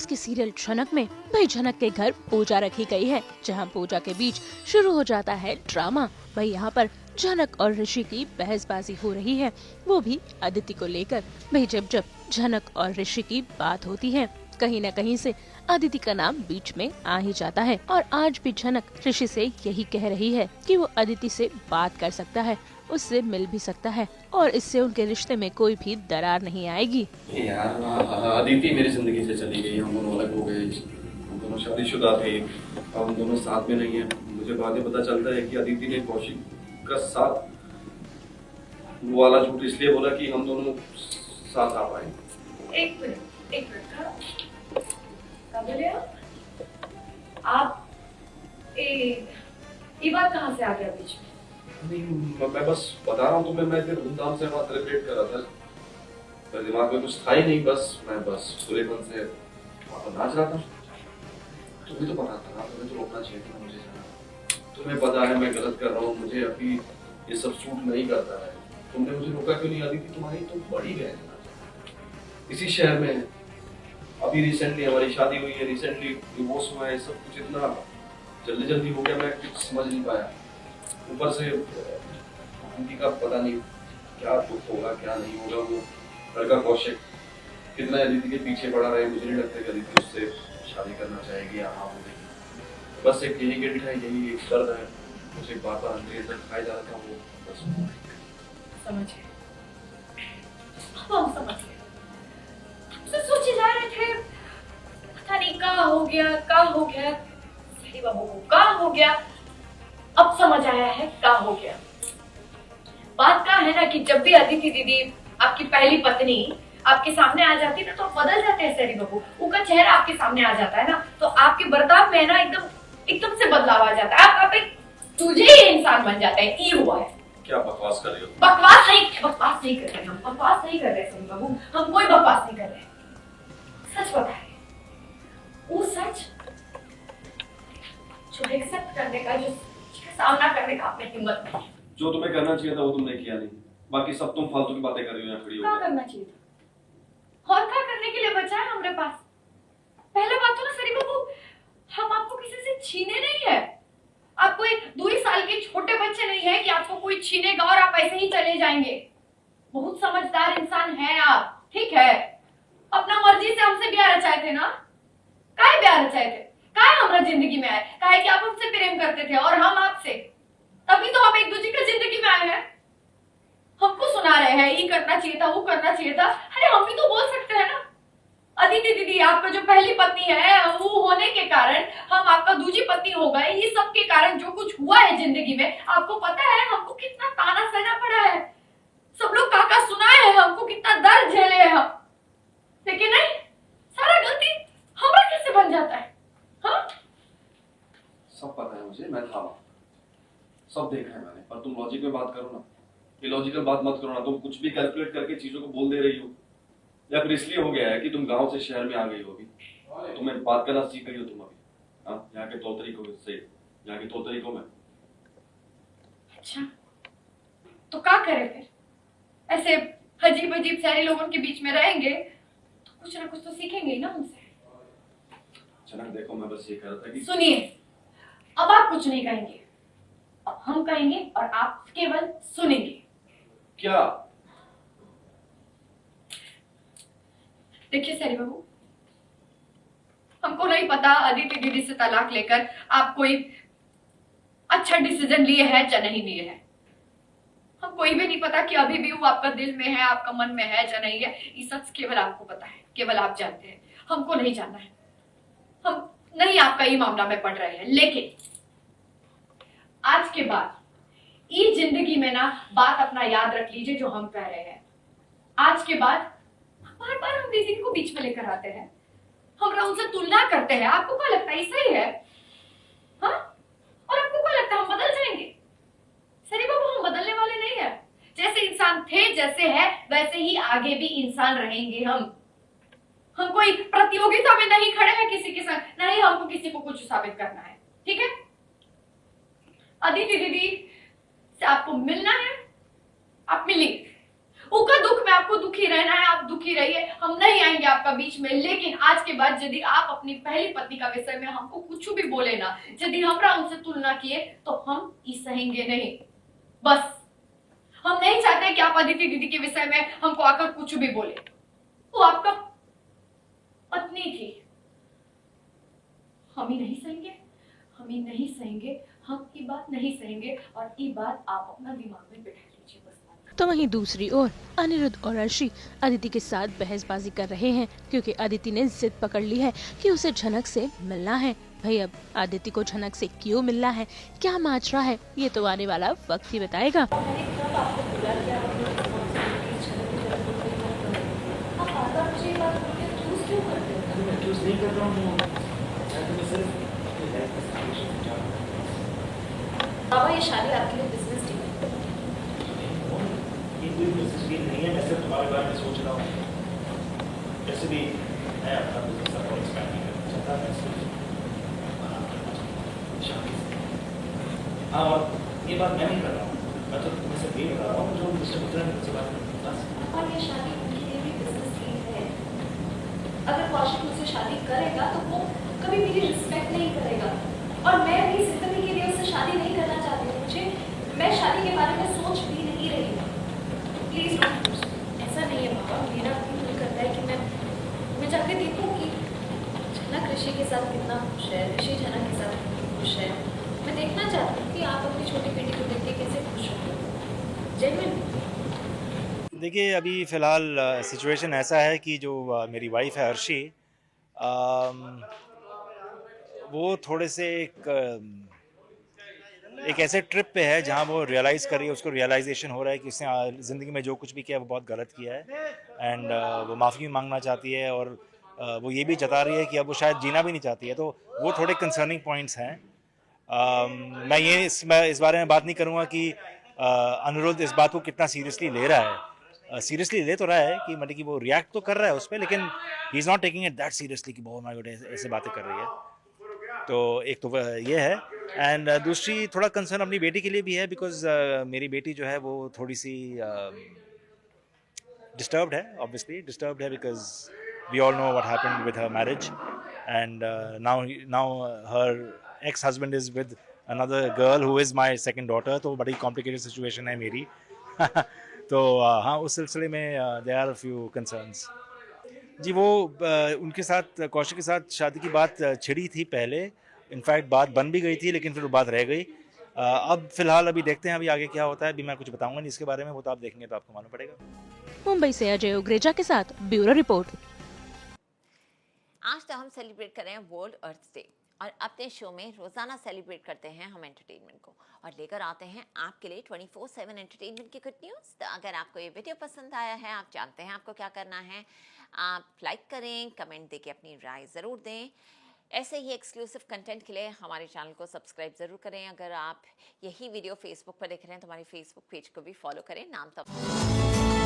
के सीरियल झनक में भाई झनक के घर पूजा रखी गई है, जहां पूजा के बीच शुरू हो जाता है ड्रामा। भाई यहाँ पर झनक और ऋषि की बहसबाजी हो रही है, वो भी अदिति को लेकर। भाई जब जब झनक और ऋषि की बात होती है, कहीं न कहीं से अदिति का नाम बीच में आ ही जाता है। और आज भी झनक ऋषि से यही कह रही है कि वो अदिति से बात कर सकता है, उससे मिल भी सकता है और इससे उनके रिश्ते में कोई भी दरार नहीं आएगी। यार अदिति मेरी जिंदगी से चली गई, हम दोनों अलग हो गए, हम दोनों शादीशुदा थे, अब हम दोनों साथ में नहीं है। मुझे बाद में पता चलता है कि अदिति ने कौशिक का साथ वो वाला झूठ इसलिए बोला कि हम दोनों साथ आ पाए। एक मिनट बोले आप ये बात कहाँ से आ गया बीच में? नहीं, मैं बस बता रहा हूँ तुम्हें, मैं इतने धूमधाम से बात सेलिब्रेट कर रहा था, मेरे दिमाग में कुछ था ही नहीं, मैं खुलेपन से नाच रहा था। तुम्हें तो पता था ना, तुम्हें तो रोकना चाहिए था मुझे। तुम्हें पता है मैं गलत कर रहा हूँ, मुझे अभी ये सब सूट नहीं करता है। तुमने मुझे रोका क्यों नहीं? अदिति तुम्हारी तो बड़ी बहन है, इसी शहर में है, अभी रिसेंटली हमारी शादी हुई है, रिसेंटली डिवोर्स हुआ है, सब कुछ इतना जल्दी हो गया, मैं कुछ समझ नहीं पाया। ऊपर से अदिति का पता नहीं क्या दुख होगा क्या नहीं होगा। वो लड़का कौशिक कितना अदिति के पीछे पड़ा रहे, मुझे नहीं लगता कि अदिति उससे शादी करना चाहेगी या हाँ बोलेगी। बस एक यही गिल्ट है, यही एक दर्द है, उसे बार बार अंदर खाया जा रहा था वो। बस समझे, हम समझ गए। तो सोचे जा रहे थे पता नहीं क्या हो गया सही बाबू को क्या हो गया। अब समझ आया है क्या हो गया। बात क्या है ना कि जब भी अदिति दीदी आपकी पहली पत्नी आपके सामने आ जाती है ना, तो बदल जाते हैं सरी बाबू। उनका चेहरा आपके सामने आ जाता है ना, तो आपके बर्ताव में ना एकदम से बदलाव आ जाता है। आप एक तुझे ही इंसान बन जाता है। ये हुआ है। क्या बकवास कर रही हो? बकवास नहीं कर रहे हम, बकवास नहीं कर रहे सनी बाबू, हम कोई बकवास नहीं कर रहे। सच बता रहे, वो सच जो एक्सेप्ट करने का, जो सामना करने का आपने हिम्मत नहीं। जो तुम्हें करना चाहिए था वो तुमने किया नहीं, बाकी सब तुम फालतू की बातें कर रही हो यहाँ खड़ी हो। क्या करना चाहिए था और क्या करने के लिए बचा है हमारे पास? पहले बात तो ना सनी बाबू, हम आपको किसी से छीने नहीं है। आप कोई 2 साल के छोटे बच्चे नहीं है कि आपको कोई छीनेगा और आप ऐसे ही चले जाएंगे। बहुत समझदार इंसान है आप, ठीक है। अपना मर्जी से हमसे ब्याह रचाए थे ना? काहे ब्याह रचाए थे? काहे हमारा जिंदगी में आए? काहे कि आप हमसे प्रेम करते थे और हम आपसे, तभी तो हम एक दूसरे की जिंदगी में आए हैं। हमको सुना रहे हैं ये करना चाहिए था, वो करना चाहिए था। अरे हम भी तो बोल सकते हैं ना। अदिति दीदी आपका जो पहली पत्नी है, वो होने के कारण हम आपका दूसरी पत्नी हो गए। ये सब के कारण जो कुछ हुआ है जिंदगी में, आपको पता है हमको कितना ताना सहना पड़ा है। सब लोग काका सुनाए हैं हमको, कितना दर्द झेले हैं हम। लेकिन नहीं, सारा गलती हमारा कैसे बन जाता है? हाँ, सब पता है मुझे, मैं था, सब देखा है मैंने, पर तुम लॉजिक में बात करो ना, इलॉजिकल बात मत करो ना। तुम कुछ भी कैलकुलेट करके चीजों को बोल दे रही हो, या फिर इसलिए हो गया है कि तुम गांव से शहर में आ गई हो, अभी तुम्हें बात करना सीख गई हो तुम अभी। हाँ, यहाँ के तौर तरीकों से, यहाँ के तौर तरीकों में। अच्छा तो क्या करें फिर? ऐसे अजीब सारे लोगों के बीच में रहेंगे तो कुछ ना कुछ तो सीखेंगे ही ना हमसे। चलो देखो, मैं बस ये कह रहा था कि सुनिए, अब आप कुछ नहीं कहेंगे, अब हम कहेंगे और आप केवल सुनेंगे। क्या? देखिए सरी बाबू, हमको नहीं पता अदिति दीदी से तलाक लेकर आप कोई अच्छा डिसीजन लिए हैं या नहीं लिए हैं। हम कोई भी नहीं पता कि अभी भी वो आपका दिल में है, आपका मन में है या नहीं है। ये सच केवल आपको पता है, केवल आप जानते हैं, हमको नहीं जानना है। हम नहीं आपका ये मामला में पड़ रहे हैं, लेकिन आज के बाद ये जिंदगी में ना बात अपना याद रख लीजिए जो हम कह रहे हैं। आज के बाद बार बार हम दीदी को बीच में लेकर आते हैं, हम उनसे तुलना करते हैं। आपको क्या लगता है सही है? हाँ, और आपको क्या लगता है हम बदल जाएंगे? सरी बाबू, हम बदलने वाले नहीं है। जैसे इंसान थे, जैसे है, वैसे ही आगे भी इंसान रहेंगे। हम कोई प्रतियोगिता में नहीं खड़े हैं किसी के साथ, नहीं हमको किसी को कुछ साबित करना है, ठीक है? अदिति दीदी से आपको मिलना है, आप मिलेंगे। उनका दुख में आपको दुखी रहना है, आप दुखी रहिए, हम नहीं आएंगे आपका बीच में। लेकिन आज के बाद यदि आप अपनी पहली पत्नी का विषय में हमको कुछ भी बोले ना, यदि हमरा उनसे तुलना किए तो हम ई सहेंगे नहीं। बस हम नहीं चाहते कि आप अदिति दीदी के विषय में हमको आकर कुछ भी बोले। वो आपका पत्नी थी, हम ही नहीं सहेंगे, हम ही नहीं सहेंगे, हम ये बात नहीं सहेंगे। और ये बात आप अपना दिमाग में बैठा लीजिए बस। तो वहीं दूसरी ओर अनिरुद्ध और अर्शी अदिति के साथ बहसबाजी कर रहे हैं, क्योंकि अदिति ने जिद पकड़ ली है कि उसे झनक से मिलना है। भाई अब अदिति को झनक से क्यों मिलना है, क्या माजरा है, ये तो आने वाला वक्त ही बताएगा। बाबा ये शादी आपके लिए बिजनेस डील है। ये कोई बिजनेस डील नहीं है, मैं सिर्फ तुम्हारे बारे में सोच रहा हूँ। जैसे भी मैं अपना बिजनेस और एक्सपैंड नहीं करना चाहता, मैं सिर्फ शादी से। हाँ, और ये बात मैं नहीं कर रहा हूँ, मैं तो तुम्हें सिर्फ ये बता रहा हूँ जो मिस्टर मित्रा ने मुझसे बात की बस। और ये शादी उनके लिए भी बिजनेस डील है। अगर कौशिक मुझसे शादी करेगा तो वो कभी मेरी रिस्पेक्ट नहीं करेगा, और मैं भी जिंदगी के लिए उससे शादी नहीं करना चाहती हूँ। मुझे, मैं शादी के बारे में सोच भी नहीं रही हूँ। प्लीज ऐसा नहीं है बाबा, मेरा भी दिल करता है कि मैं जाके देखूँ कि झनक ऋषि के साथ कितना खुश है, ऋषि झनक के साथ कितना खुश है। मैं देखना चाहती हूँ कि आप अपनी छोटी बेटी को देख के कैसे खुश हो। जेन्युइन। देखिए, अभी फ़िलहाल सिचुएशन ऐसा है कि जो मेरी वाइफ है अर्शी, वो थोड़े से एक ऐसे ट्रिप पे है जहाँ वो रियलाइज़ कर रही है, उसको रियलाइजेशन हो रहा है कि उसने ज़िंदगी में जो कुछ भी किया वो बहुत गलत किया है। एंड वो माफ़ी मांगना चाहती है, और वो ये भी जता रही है कि अब वो शायद जीना भी नहीं चाहती है। तो वो थोड़े कंसर्निंग पॉइंट्स हैं। मैं इस बारे में बात नहीं करूँगा कि अनिरुद्ध इस बात को कितना सीरियसली ले रहा है। सीरियसली ले तो रहा है कि मतलब कि वो रिएक्ट तो कर रहा है उस पर, लेकिन he is not taking it that seriously कि बहुत माय गॉड ऐसे बातें कर रही है। तो एक तो ये है, एंड दूसरी थोड़ा कंसर्न अपनी बेटी के लिए भी है, बिकॉज मेरी बेटी जो है वो थोड़ी सी डिस्टर्ब्ड है, ऑब्वियसली डिस्टर्ब्ड है, because we all know what happened with her marriage, and now her ex husband is with another girl who is my second daughter. तो बड़ी कॉम्प्लिकेटेड सिचुएशन है मेरी। तो हाँ, उस सिलसिले में देयर आर फ्यू कंसर्न्स। जी, वो उनके साथ, कौशिक के साथ शादी की बात छिड़ी थी पहले। इनफैक्ट बात बन भी गई थी, लेकिन फिर वो बात रह गई। अब फिलहाल अभी देखते हैं अभी आगे क्या होता है। अभी मैं कुछ बताऊंगा नहीं इसके बारे में, वो तो आप देखेंगे तो आपको मालूम पड़ेगा। मुंबई से अजय उग्रेजा के साथ ब्यूरो रिपोर्ट। आज तो हम सेलिब्रेट कर रहे हैं वर्ल्ड अर्थ डे, और अपने शो में रोजाना सेलिब्रेट करते हैं हम एंटरटेनमेंट को, और लेकर आते हैं आपके लिए 24/7 एंटरटेनमेंट की गुड न्यूज़। तो अगर आपको ये वीडियो पसंद आया है, आप जानते हैं आपको क्या करना है। आप लाइक करें, कमेंट देके अपनी राय ज़रूर दें। ऐसे ही एक्सक्लूसिव कंटेंट के लिए हमारे चैनल को सब्सक्राइब ज़रूर करें। अगर आप यही वीडियो फेसबुक पर देख रहे हैं तो हमारे फेसबुक पेज को भी फॉलो करें, नाम तब